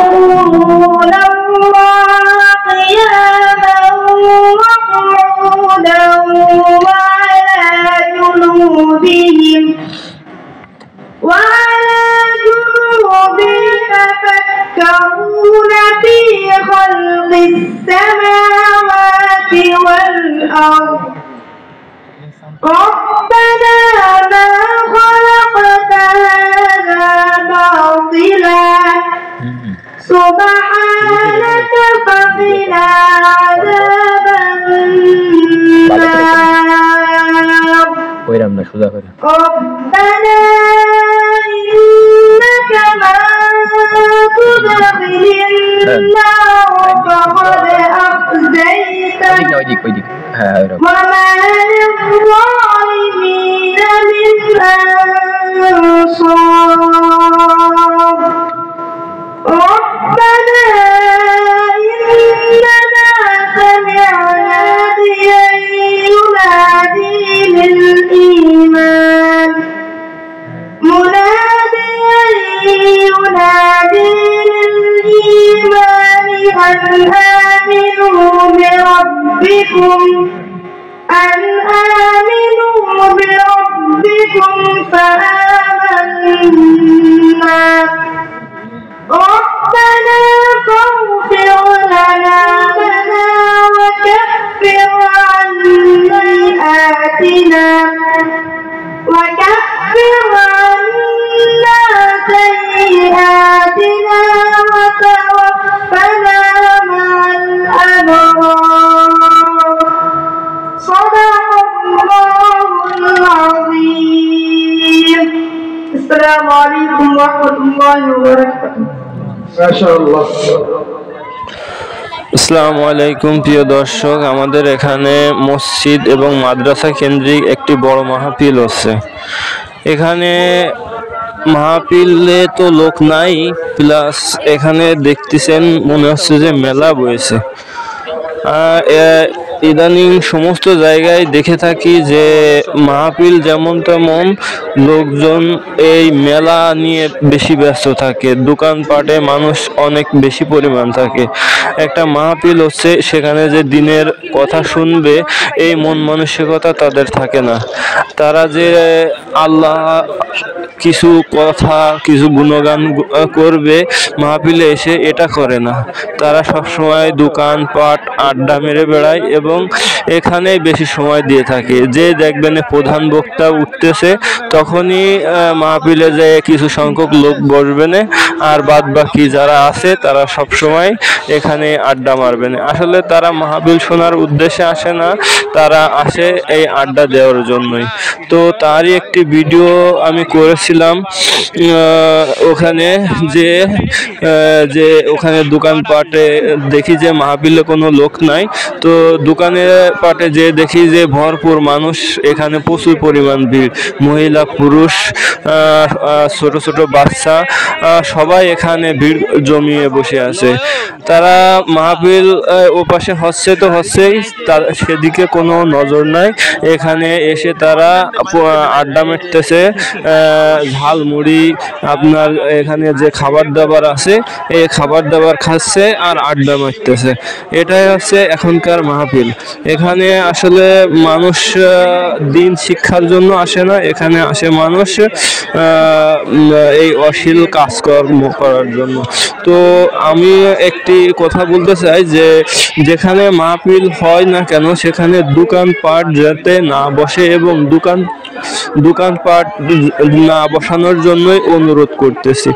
يذكرون الله قياما وقعودا وعلى جنوبهم يتفكرون في خلق السماوات والأرض ربنا ما خلقت هذا باطلا سبحانك فقنا عذاب النار ربنا إنك من تدخل النار فقد أخزيته وما للظالمين من أنصار ربنا إننا سمعنا ناديا ينادي للإيمان أن آمنوا بربكم فآمنا ربنا فاغفر لنا وكفر عنا سيئاتنا وتوفنا مع الأبرار صدق الله العظيم السلام عليكم ورحمة الله وبركاته ما شاء الله আসসালামু আলাইকুম প্রিয় দর্শক, আমাদের এখানে মসজিদ এবং মাদ্রাসা কেন্দ্রিক একটি বড় মাহফিল হচ্ছে। এখানে মাহফিলে তো লোক নাই, প্লাস এখানে দেখতেছেন মনে হচ্ছে যে মেলা বয়েছে। ইদানিং সমস্ত জায়গায় দেখে থাকি যে মাহফিল যেমন তেমন লোকজন এই মেলা নিয়ে বেশি ব্যস্ত থাকে, দোকানপাটে মানুষ অনেক বেশি পরিমাণ থাকে। একটা মাহফিল হচ্ছে, সেখানে যে দিনের কথা শুনবে এই মন মানসিকতা তাদের থাকে না। তারা যে আল্লাহ কিছু কথা কিছু গুণগান করবে মাহফিলে এসে, এটা করে না। তারা সবসময় দোকানপাট আড্ডা মেরে বেড়ায় এবং এখানে বেশি সময় দিয়ে থাকে। যে দেখবেন প্রধান বক্তা উঠতেছে তখনই মাহফিলে যায় কিছু সংখ্যক লোক বসবে না, আর বাদ বাকি যারা আছে তারা সব সময় এখানে আড্ডা মারবে না। আসলে তারা মাহফিল শোনার উদ্দেশ্যে আসে না, তারা আসে এই আড্ডা দেওয়ার জন্যই। তো তারই একটি ভিডিও আমি করেছিলাম ওখানে, যে ওখানে দোকানপাটে দেখি যে মাহফিলে কোনো লোক নাই, তো দোকানে পাটে যে দেখি যে ভরপুর মানুষ, এখানে প্রচুর পরিমাণ ভিড়, মহিলা পুরুষ ছোট ছোট বাচ্চা সবাই এখানে ভিড় জমিয়ে বসে আছে। তারা মাহফিল ওপাশে হচ্ছে তো হচ্ছেই, সেদিকে কোনো নজর নাই। এখানে এসে তারা আড্ডা মেটতেছে, ঝালমুড়ি আপনার এখানে যে খাবার দাবার আছে এই খাবার দাবার খাচ্ছে আর আড্ডা মারতেছে। এটাই হচ্ছে এখনকার মাহফিল। এখানে আসলে মানুষ দিন শিক্ষার জন্য আসে না, এখানে আসে মানুষ এই অশ্লীল কাজকর্ম করার জন্য। তো আমি একটি কথা বলতে চাই যে যেখানে মাহফিল হয় না কেন সেখানে দোকানপাট যাতে না বসে এবং দোকানপাট না বসানোর জন্যই অনুরোধ করতেছি।